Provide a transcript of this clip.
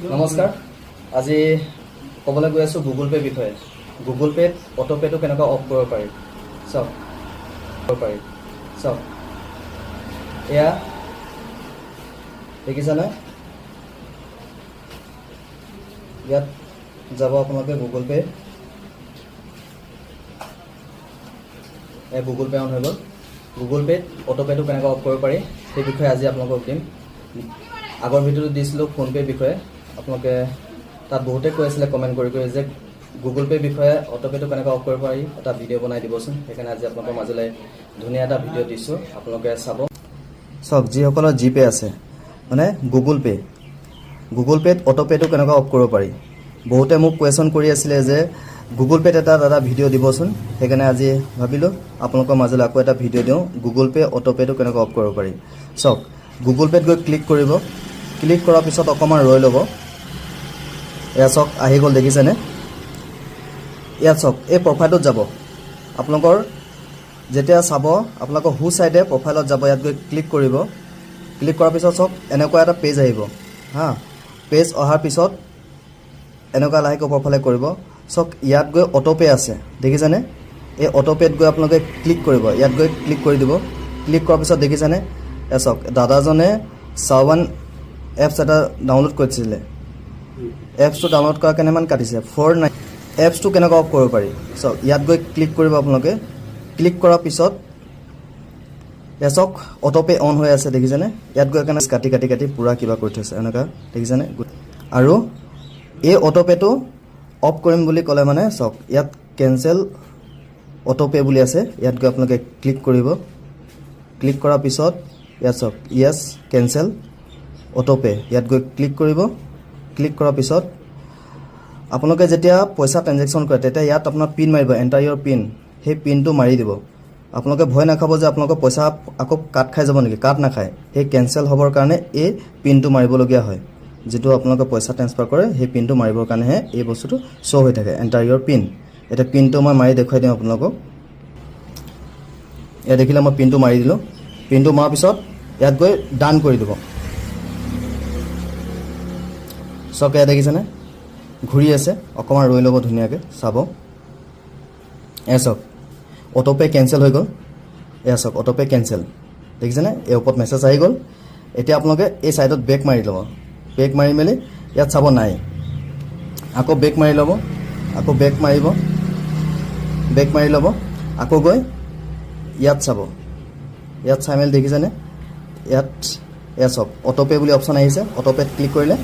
নমস্কাৰ আজি ক'বলৈ গৈ আছোঁ গুগল পে' বিষয়ে গুগল পে'ত অটোপে'টো কেনেকৈ অফ কৰিব পাৰি চাওক এয়া দেখিছেনে ইয়াত যাব আপোনালোকে Google pay' Google pay' on হৈ গ'ল গুগল পে'ত অটোপে'টো কেনেকৈ অফ কৰিব পাৰি সেই বিষয়ে আজি আপোনালোকক দিম আগৰ ভিডিঅ'টো দিছিলোঁ ফোনপে'ৰ বিষয়ে আপোনালোকে তাত বহুতে কৈ আছিলে কমেণ্ট কৰি যে গুগল পে'ৰ বিষয়ে অটোপে'টো কেনেকৈ অফ কৰিব পাৰি এটা ভিডিঅ' বনাই দিবচোন সেইকাৰণে আজি আপোনালোকৰ মাজলৈ ধুনীয়া এটা ভিডিঅ' দিছোঁ আপোনালোকে চাওক যিসকলৰ জিপে' আছে মানে গুগল পে'ত অটোপে'টো কেনেকৈ অফ কৰিব পাৰি বহুতে মোক কুৱেশ্যন কৰি আছিলে যে গুগল পে'ত এটা ভিডিঅ' দিবচোন সেইকাৰণে আজি ভাবিলোঁ আপোনালোকৰ মাজলৈ আকৌ এটা ভিডিঅ' দিওঁ গুগল পে' অটোপে'টো কেনেকৈ অফ কৰিব পাৰি চাওক গুগল পে'ত গৈ ক্লিক কৰিব ক্লিক কৰাৰ পিছত অকণমান ৰৈ ল'ব এয়া চাওক আহি গ'ল দেখিছেনে ইয়াত চাওক এই প্ৰফাইলটোত যাব আপোনালোকৰ যেতিয়া চাব আপোনালোকৰ সো ছাইডে প্ৰফাইলত যাব ইয়াত গৈ ক্লিক কৰিব ক্লিক কৰাৰ পিছত চাওক এনেকুৱা এটা পেজ আহিব পেজ অহাৰ পিছত এনেকুৱা লাহেকৈ ওপৰফালে কৰিব চাওক ইয়াত গৈ অটোপে' আছে দেখিছেনে এই অটোপে'ত গৈ আপোনালোকে ক্লিক কৰিব ইয়াত গৈ ক্লিক কৰি দিব ক্লিক কৰাৰ পিছত দেখিছেনে চাওক দাদাজনে চাৱান এপছ এটা ডাউনলোড কৰিছিলে এপছটো ডাউনলোড কৰা কেনেমান কাটিছে 49 এপছটো কেনেকৈ অফ কৰিব পাৰি চাওক ইয়াত গৈ ক্লিক কৰিব আপোনালোকে ক্লিক কৰাৰ পিছত চাওক অটোপে' অন হৈ আছে দেখিছেনে ইয়াত গৈ কেনে কাটি পূৰা কিবা কৰি থৈছে এনেকুৱা দেখিছেনে আৰু এই অটোপে'টো অফ কৰিম বুলি ক'লে মানে চাওক ইয়াত কেঞ্চেল অটোপে' বুলি আছে ইয়াত গৈ আপোনালোকে ক্লিক কৰিব ক্লিক কৰাৰ পিছত ইয়াত চাওক য়েছ কেঞ্চেল অটোপে' ইয়াত গৈ ক্লিক কৰিব ক্লিক কৰাৰ পিছত আপোনালোকে যেতিয়া পইচা ট্ৰেনজেকশ্যন কৰে তেতিয়া ইয়াত আপোনাৰ পিন মাৰিব এণ্টাৰ ইয়ৰ পিন সেই পিনটো মাৰি দিব আপোনালোকে ভয় নাখাব যে আপোনালোকৰ পইচা আকৌ কাট খাই যাব নেকি কাট নাখায় সেই কেঞ্চেল হ'বৰ কাৰণে এই পিনটো মাৰিবলগীয়া হয় যিটো আপোনালোকে পইচা ট্ৰেন্সফাৰ কৰে সেই পিনটো মাৰিবৰ কাৰণেহে এই বস্তুটো শ্ব' হৈ থাকে এণ্টাৰ ইয়ৰ পিন এতিয়া পিনটো মই মাৰি দেখুৱাই দিওঁ আপোনালোকক এয়া দেখিলে মই পিনটো মাৰি দিলোঁ পিনটো মৰাৰ পিছত ইয়াত গৈ ডান কৰি দিব চব এয়া দেখিছেনে ঘূৰি আছে অকণমান ৰৈ ল'ব ধুনীয়াকৈ চাব এয়া চাওক অটোপে' কেঞ্চেল হৈ গ'ল এয়া চাওক অটোপে' কেঞ্চেল দেখিছেনে এই ওপৰত মেছেজ আহি গ'ল এতিয়া আপোনালোকে এই ছাইডত বেক মাৰি ল'ব বেক মাৰি মেলি ইয়াত চাব নাই আকৌ বেক মাৰি ল'ব আকৌ বেক মাৰিব বেক মাৰি ল'ব আকৌ গৈ ইয়াত চাব ইয়াত চাই মেলি দেখিছেনে ইয়াত এয়া চাওক অটোপে' বুলি অপশ্যন আহিছে অটোপে'ত ক্লিক কৰিলে